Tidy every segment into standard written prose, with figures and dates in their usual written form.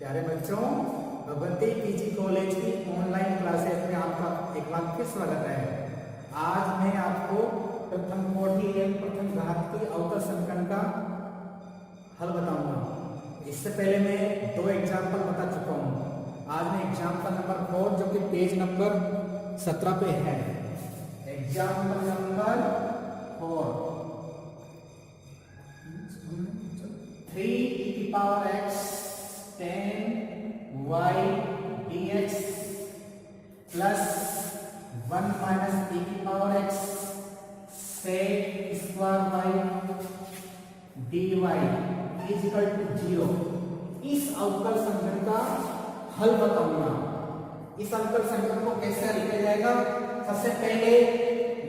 प्यारे बच्चों, Bhagwati PG college की ऑनलाइन क्लासेस में आपका एक बार फिर स्वागत है। आज मैं आपको प्रथम कोटि एवं प्रथम घात की अवकल समीकरण का हल बताऊंगा। इससे पहले मैं दो एग्जाम्पल बता चुका हूँ। आज मैं एग्जाम्पल नंबर 4 जो कि पेज नंबर 17 पे है। Example number 4, 3e⁻x tan y dx plus 1 minus e⁻x sec square y dy is equal to 0। इस अवकल समीकरण का हल बताऊंगा। इस अवकल समीकरण को कैसे हल किया जाएगा? सबसे पहले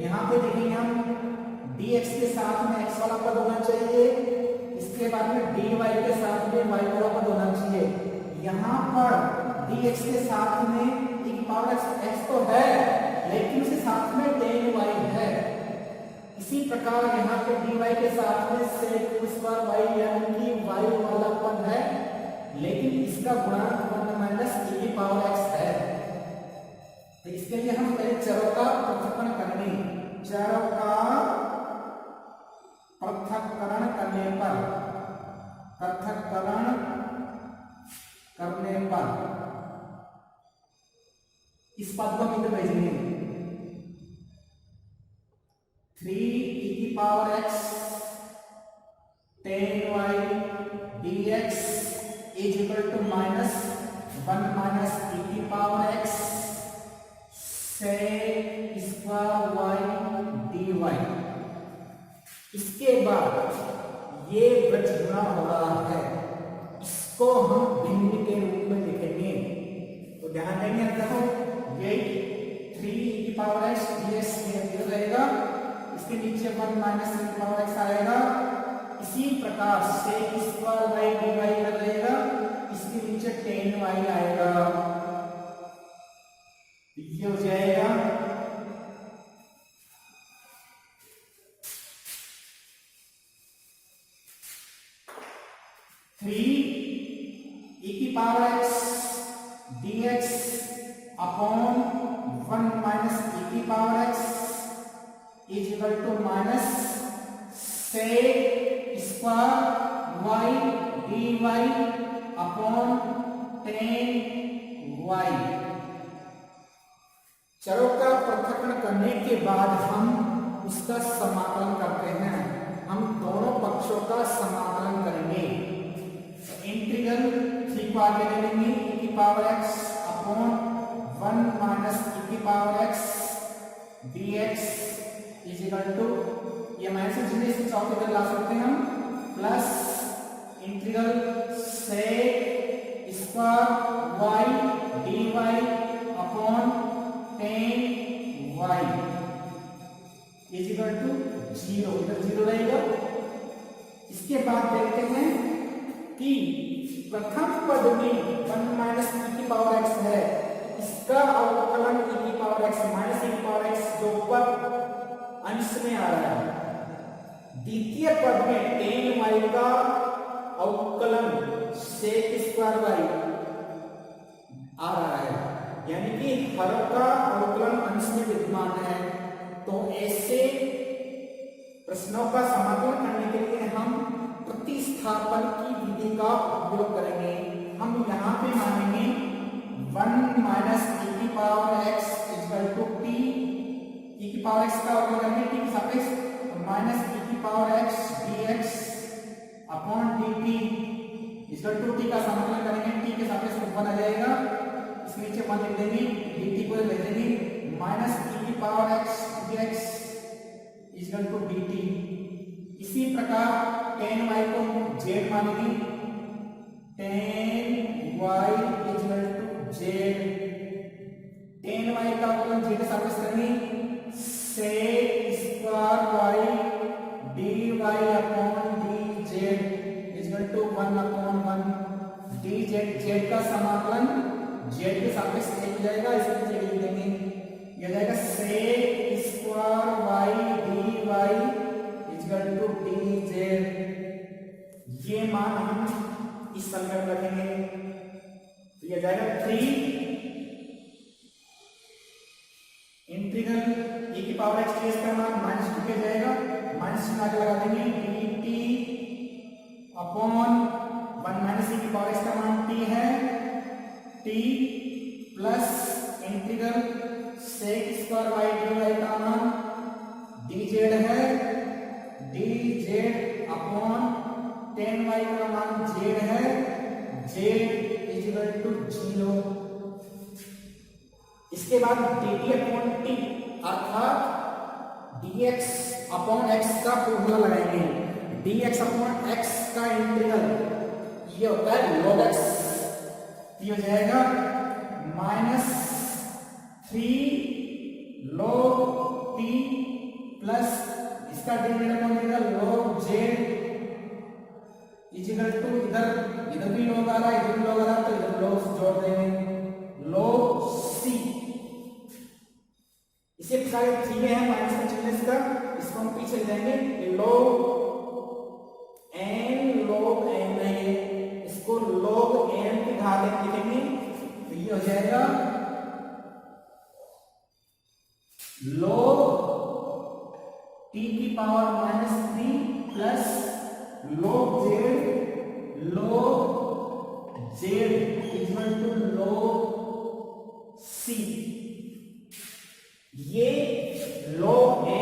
यहाँ पे देखेंगे हम dx के साथ में x वाला पद होना चाहिए, इसके बाद में dy के साथ में y वाला पद होना चाहिए। यहाँ पर dx के साथ में e⁻x तो है, लेकिन उसके साथ में tan y है। इसी प्रकार यहाँ पे dy के साथ में sec स्क्वायर y यानी कि y वाला पद है, लेकिन इसका गुणांक 1 माइनस e⁻x है। तो इसके लिए हम पहले चरों का पृथक्करण करेंगे। चरों का पृथक्करण करने पर इस पद को हम इधर भेजेंगे। 3e⁻x tan y dx is equal to minus 1 minus e⁻x sec square y dy। इसके बाद ये वृत्त गुणा हो रहा है, इसको हम भिन्न के रूप में लिखेंगे। तो ध्यान देंगे, देखो ये 3e⁻x dx ये रहेगा, इसके नीचे 1 माइनस e⁻x आएगा। इसी प्रकार sec स्क्वायर y dy रहेगा, इसके नीचे tan y आएगा। ये हो जाएगा 3e⁻x dx upon 1 minus e⁻x is equal to minus sec square y dy upon tan y। चरों का पृथक्करण करने के बाद हम उसका समाकलन करते हैं। हम दोनों पक्षों का समाकलन करेंगे। इंटीग्रल 3 को आगे ले लेंगे, e⁻x upon 1 minus e⁻x dx is equal to, ये माइनस से इसे चौके पर ला सकते हैं हम, plus integral sec square y dy upon tan y is equal to 0। इधर 0 रहेगा। इसके बाद देखते हैं कि प्रथम पद में 1 माइनस e⁻x है, इसका अवकलन e⁻x माइनस e⁻x जो ऊपर अंश में आ रहा है। द्वितीय पद में tan y का अवकलन sec स्क्वायर y आ रहा है, यानी कि हर का अवकलन अंश में विद्यमान है। तो ऐसे प्रश्नों का समाकलन करने के लिए हम प्रतिस्थापन की विधि का उपयोग करेंगे। हम यहाँ पे मानेंगे 1 minus e⁻x equal to t, e⁻x का अवकलन करेंगे t के सापेक्ष, minus e⁻x dx upon dt equal to t का समाकलन करेंगे, t के सापेक्ष 1 आ जाएगा, इसके नीचे 1 लिख देंगे, dt को ले लेंगे, minus e⁻x dx equal to dt। इसी प्रकार tan y को z मानेंगे, tan y equal to z, tan y का अवकलन z के सापेक्ष करेंगे, sec square y dy upon dz equal to 1 upon 1 dz। z का समाकलन z के सापेक्ष हो जाएगा, इसके नीचे लिख देंगे, यह जाएगा sec square y dy equal to dz। ये मान हम इस समीकरण रखेंगे। इंटीग्रल e की पावर x ds का मान -2 पे जाएगा, माइनस चिन्ह आगे लगा देंगे, dt अपॉन 1 माइनस e की पावर x का मान t है, t plus integral sec square y dy का मान dz है, dz अपॉन 10y का मान z है, z इक्वल टू 0। इसके बाद dt अपॉन t अर्थात dx अपॉन x का फॉर्मूला लगाएंगे। dx अपॉन x का इंटीग्रल ये होता है log x, ये हो जाएगा -3 log t प्लस इसका डिनोमिनेटर कौन देगा log z इक्वल टू इधर भी log आ रहा है, इधर भी log आ रहा है, तो इधर log जोड़ देंगे log c। इसे सारे 3 है माइनस का चिन्ह इसका, इसको हम पीछे ले जाएंगे log n नहीं, इसको log n की घात लिखेंगे, तो ये हो जाएगा log t की power -3 plus log z equal to log c। ये log m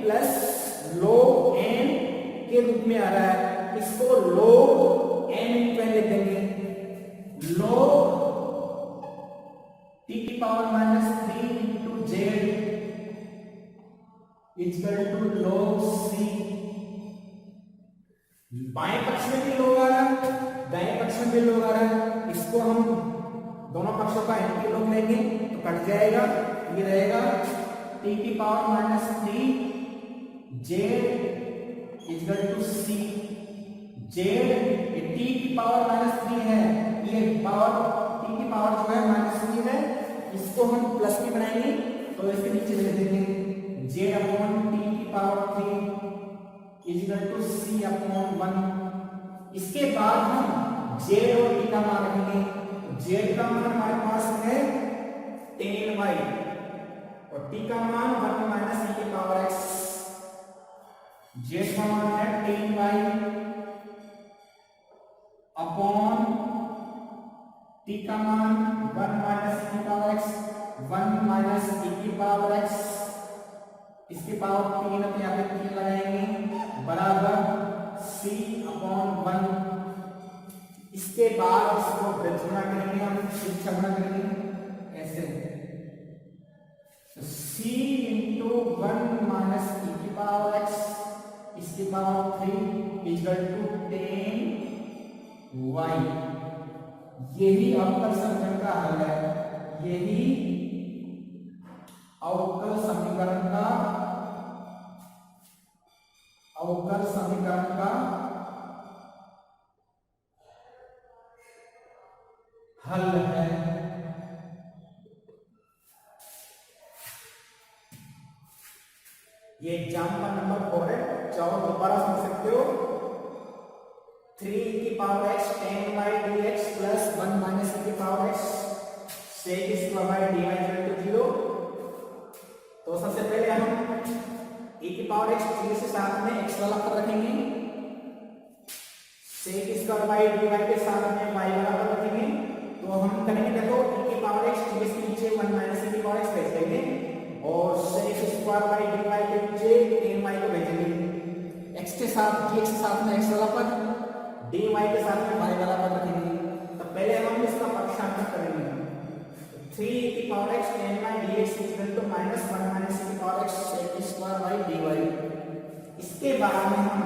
plus log n के रूप में आ रहा है, इसको log n लिख देंगे, log t की power -3 into z equal to log c। बाएं पक्ष में भी log आ रहा है, दाएं पक्ष में भी log आ रहा है, इसको हम दोनों पक्षों का एंटी log लेंगे तो कट जाएगा, ये रहेगा t की power -3 z equal to c। z t की पावर -3 है, ये पावर t की पावर जो है -3 है, इसको हम प्लस में बनाएंगे तो इसके नीचे लिख देंगे z अपॉन t की power 3 equal to c upon 1। इसके बाद हम z और t का मान रखेंगे, z का मान हमारे पास है 10y और t का मान 1 माइनस e की पावर x, z का मान है 10y अपॉन t का मान 1 माइनस e की पावर x, 1 माइनस e की पावर x, इसकी पावर 3 है तो यहाँ पे 3 लगाएंगे बराबर c अपॉन 1। इसके बाद इसको गुणा करेंगे, हम शिक्षा गुणा करेंगे ऐसे, c इंटू 1 माइनस e की पावर x इसकी पावर 3 इक्वल टू 10y। यही अवकल समीकरण का हल है, यही अवकल समीकरण का हल है। ये एग्जाम्पल नंबर 4 है, चाहो दोबारा समझ सकते हो। 3 की power x 10y dx plus 1 minus की power x sec square y dy equal to 0। तो सबसे पहले हम e की पावर x 3 से साथ में x वाला पद रखेंगे, sec स्क्वायर y dy के साथ में y वाला पद रखेंगे। तो हम करेंगे, देखो e की पावर x 3 के नीचे 1 माइनस की पावर x भेज देंगे और sec स्क्वायर y dy के नीचे 10y को भेजेंगे। x के साथ dx के साथ में x वाला पद, dy के साथ में y वाला पद रखेंगे। तो पहले हम इसका पक्षांतर करेंगे, 3 की power x 10y dx equal to minus 1 minus की power x sec square y dy। इसके बाद में हम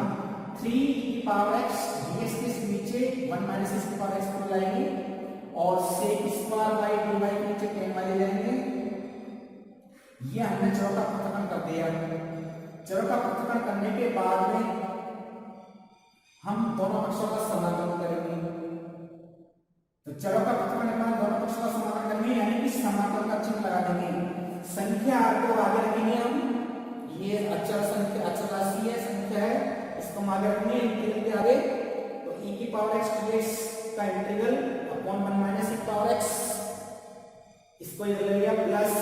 3 की पावर x dx के नीचे 1 माइनस की पावर x को लाएंगे और sec स्क्वायर y dy के नीचे 10y ले लेंगे। ये हमने चरों का पृथक्करण कर दिया। चरों का पृथक्करण करने के बाद में हम दोनों पक्षों का समाकलन करेंगे। तो चरों का पृथक्करण के बाद दोनों पक्षों का समाकलन करेंगे, यानी कि समाकलन का चिन्ह लगा देंगे। संख्या को आगे रखेंगे हम, ये अचर संख्या, अचर राशि है, संख्या है, इसको हम आगे रखेंगे इंटीग्रल के आगे। तो e की पावर x dx का इंटीग्रल अपॉन 1 माइनस e की पावर x, इसको इधर ले लिया plus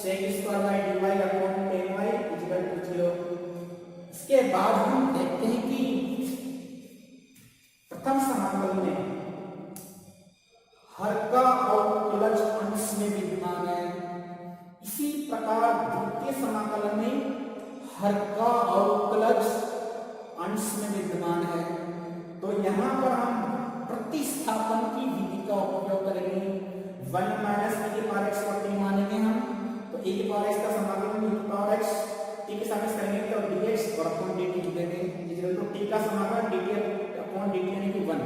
sec square by dy upon tan y equal to 0। इसके बाद हम देखते हैं कि प्रथम समाकलन में हर का अवकलज अंश में विद्यमान है, इसी प्रकार द्वितीय समाकलन में हर का अवकलज अंश में विद्यमान है। तो यहाँ पर हम प्रतिस्थापन की विधि का उपयोग करेंगे। 1 माइनस e की पावर x को t मानेंगे हम, तो e की पावर x का समाकलन e की पावर x t के साथ करेंगे तो dx और अपॉन dt लिखेंगे इक्वल टू t का समाकलन dt अपॉन dt यानी कि 1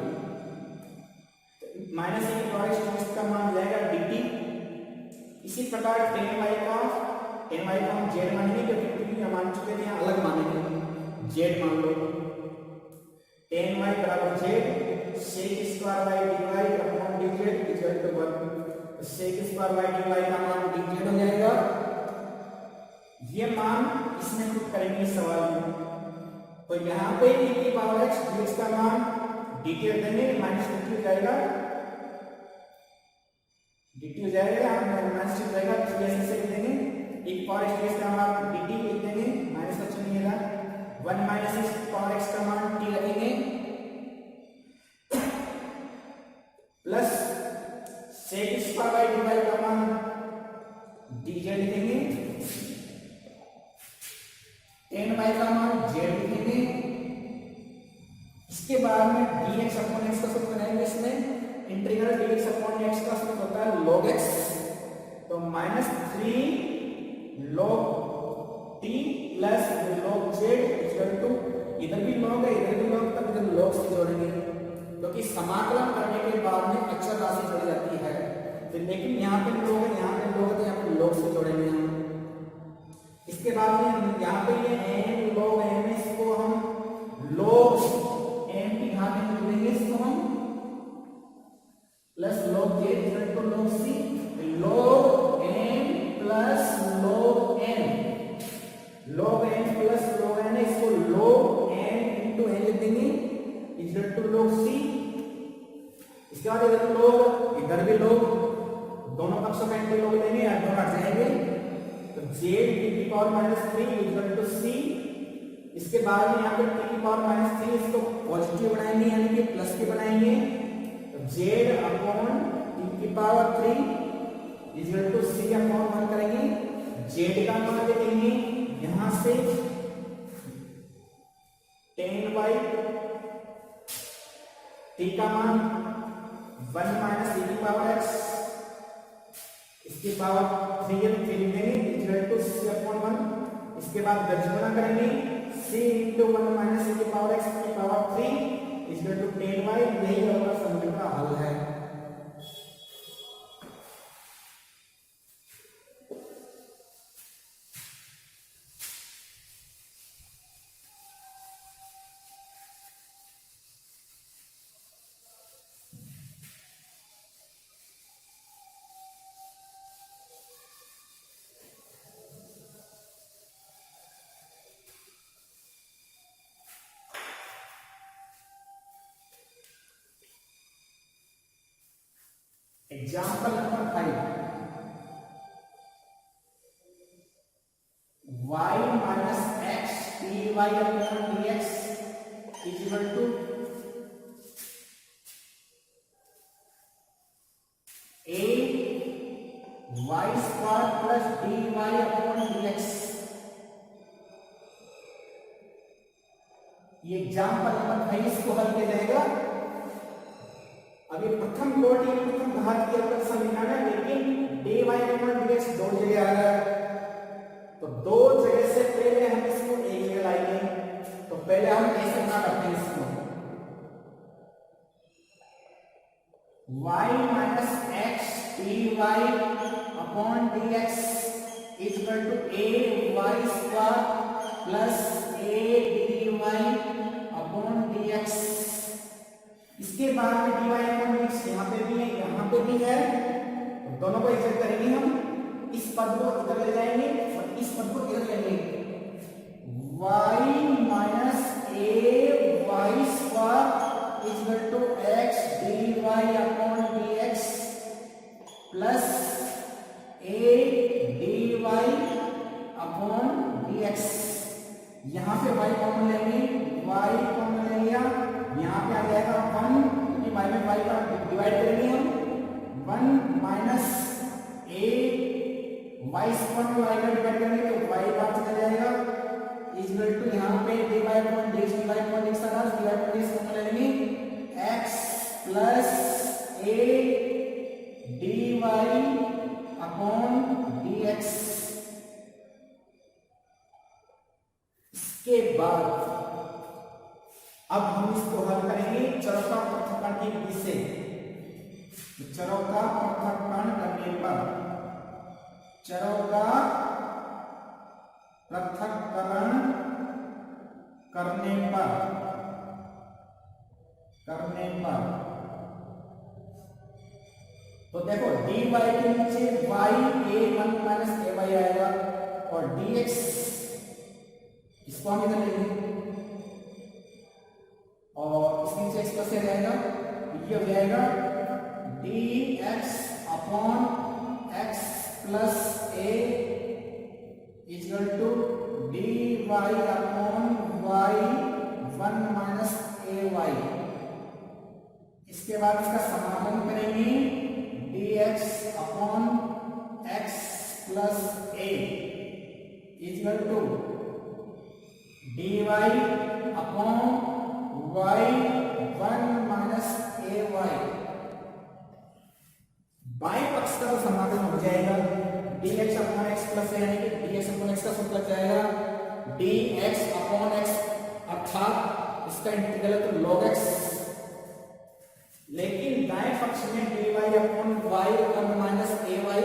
माइनस e की पावर x इसका मान जाएगा dt। इसी प्रकार tan y को हम z मानेंगे, क्योंकि t मान चुके थे यहाँ अलग मानेंगे, z मान लो। tan y बराबर z sec square by dy upon dz equal to 1। sec square by dy का मान dz हो जाएगा। ये मान इसमें पुट करेंगे सवाल में, तो यहाँ पे e की पावर x dx का मान dt देंगे, माइनस dt हो जाएगा, dt हो जाएगा, माइनस dt हो जाएगा, 3 से देंगे e की पावर x dx का मान dt लिख देंगे, माइनस का चिन्ह मिलेगा। 1 माइनस e की पावर x का मान t रखेंगे plus sec square by dy का मान dz लिखेंगे, tan y का मान z लिखेंगे। इसके बाद में dx अपॉन x का सूत्र बनाएंगे। इसमें इंटीग्रल dx अपॉन x का सूत्र होता है log x, तो -3 log t plus log z equal to, इधर भी log है इधर भी log, तब इधर log से जोड़ेंगे, क्योंकि समाकलन करने के बाद में अक्षर राशि जुड़ जाती है। तो लेकिन यहाँ पे log है, यहाँ पे log है, तो यहाँ पे log से जोड़ेंगे हम। इसके बाद में यहाँ पे ये m log m, इसको हम log m की घात में लिखेंगे, इसको हम plus log j equal to log c, log m plus log n, log m plus log n, इसको log m इंटू n लिख देंगे इक्वल टू log c। इसके बाद इधर log इधर भी log, दोनों पक्षों का इंटू log लेंगे, या दोनों हट जाएंगे, तो j की पावर -3 इक्वल टू c। इसके बाद में यहाँ पे t की पावर -3 इसको पॉजिटिव बनाएंगे यानी कि प्लस के बनाएंगे, तो z अपॉन t की power 3 equal to c upon 1 करेंगे। z का मान देंगे यहाँ से tan y, t का मान 1 माइनस e की पावर x, इसकी पावर 3 लिखेंगे इक्वल टू c अपॉन 1। इसके बाद गणना करेंगे c इंटू 1 माइनस e की पावर x की power 3 equal to tan y। यही होगा समीकरण का हल है। Example number 5, y minus x dy upon dx equal to a y square plus dy upon dx। ये एग्जाम्पल नंबर 5 को हल किया जाएगा। अभी प्रथम कोटि प्रथम घात के ऊपर समीकरण है, लेकिन dy अपॉन dx दो जगह आ रहा है, तो दो जगह से पहले हम इसको एक जगह लाएंगे। तो पहले हम ऐसे बना करते हैं इसको, y minus x dy upon dx equal to a y square plus a dy upon dx। इसके बाद में dy अपॉन dx यहाँ पे भी है, यहाँ पे भी है, तो दोनों को इक्वल करेंगे हम। इस पद को इधर ले जाएंगे और इस पद को इधर लेंगे। y minus a y square equal to x dy upon dx plus a dy यहाँ पे y कॉमन लेंगे, y कॉमन ले लिया, यहाँ पे आ जाएगा 1, क्योंकि y में y का डिवाइड करेंगे हम, 1 माइनस a, y स्क्वायर में y का डिवाइड करेंगे तो y बाहर चला जाएगा, इक्वल टू यहाँ पे dy upon dx, dy upon dx का dy अपॉन dx कॉमन ले लेंगे, x plus a dy upon dx। इसके बाद अब हम इसको हल करेंगे चरों का पृथक्करण की विधि से। चरों का पृथक्करण करने पर, चरों का पृथक्करण करने पर तो देखो dy के नीचे y a1 माइनस ay आएगा और dx इसको हम इधर लेंगे और इसके नीचे x प्लस a जाएगा, ये हो जाएगा dx upon x plus a equal to dy upon y1 minus ay। इसके बाद इसका समाकलन करेंगे, dx upon x plus a equal to dy upon y1 minus ay। बाएं पक्ष का तो समाकलन हो जाएगा, dx upon x plus a, यानी कि dx अपॉन x का सूत्र लग जाएगा dx अपॉन x, अर्थात इसका इंटीग्रल है तो log x। लेकिन दाएं पक्ष में dy upon y1 minus ay,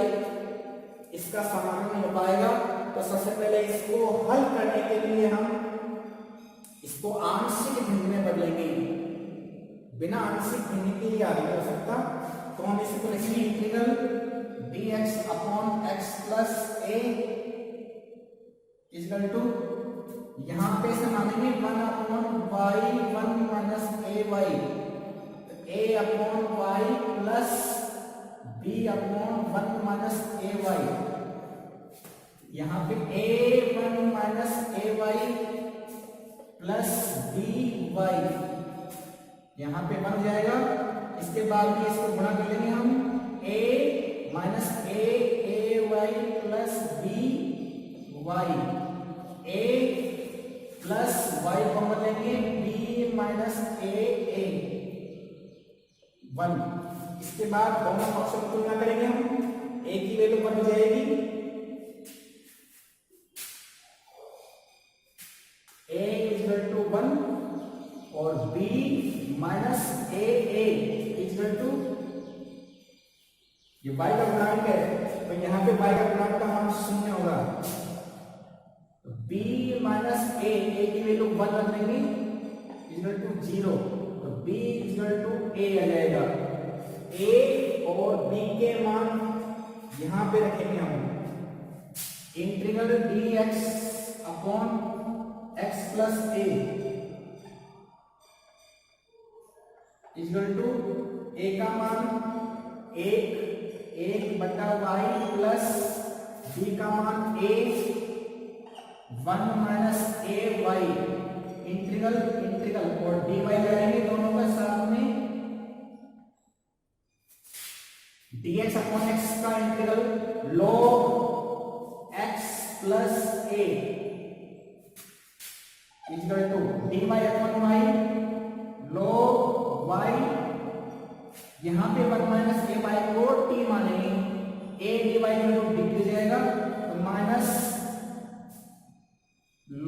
इसका समाकलन नहीं हो पाएगा। तो सबसे पहले इसको हल करने के लिए हम इसको आंशिक भिन्न में बदलेंगे, बिना आंशिक भिन्न के ये आगे हो सकता। तो हम इसको लिखेंगे integral dx upon x plus a equal to, यहाँ पे से मानेंगे 1 upon y1 minus ay, a upon y plus b upon 1 minus ay, यहाँ पे a1 minus ay plus by, यहाँ पे बन जाएगा। इसके बाद में इसको गुणा कर लेंगे हम, a minus ay plus by, a plus y common लेंगे, b माइनस a 1। इसके बाद दोनों पक्षों की तुलना करेंगे हम, a की वैल्यू 1 हो जाएगी, a इक्वल टू 1 और b minus a equal to, ये y का गुणांक है तो यहाँ पे y का गुणांक का मान 0 होगा, तो b माइनस a की वैल्यू 1 रख देंगे इक्वल टू 0, तो b इक्वल टू a आ जाएगा। a और b के मान यहां पे रखेंगे हम, integral dx upon x plus a equal to a का मान 1 बटा y प्लस b का मान a 1 माइनस ay, इंटीग्रल और dy लगाएंगे दोनों के साथ में, dx अपॉन x का integral log x plus a equal to dy upon y log y, यहां पे 1 माइनस ay को t मानेंगे, a dy equal to dt जाएगा, तो माइनस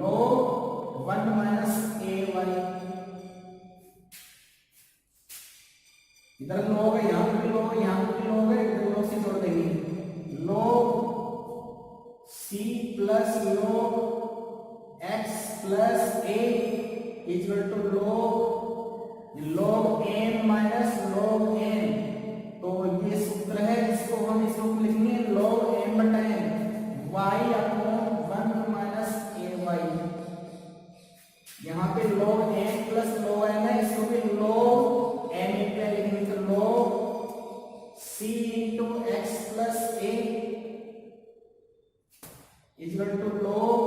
log 1 माइनस ay, इधर log है, यहां पे log है, यहां पे log है, दोनों से जोड़ देंगे, log c plus log x plus a equal to log n minus log n। तो ये सूत्र है, इसको हम इस रूप में लिखेंगे log n बटा n, y upon 1 minus ay, यहाँ पे log n plus log n है, इसको भी log n इंटू लिखेंगे तो log c into x plus a equal to log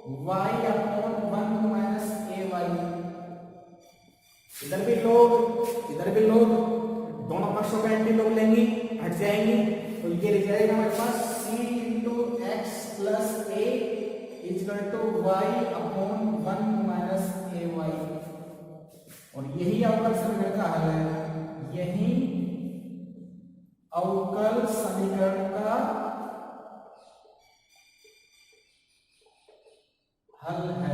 y upon 1 minus a y. इधर भी लोग दोनों पक्षों का एंटी लोग लेंगे, हट जाएंगे, तो ये लिख जाएगा हमारे पास c into x plus a equal to y upon 1 minus a y. और यही अवकल समीकरण का हल है, यही अवकल समीकरण का हल है।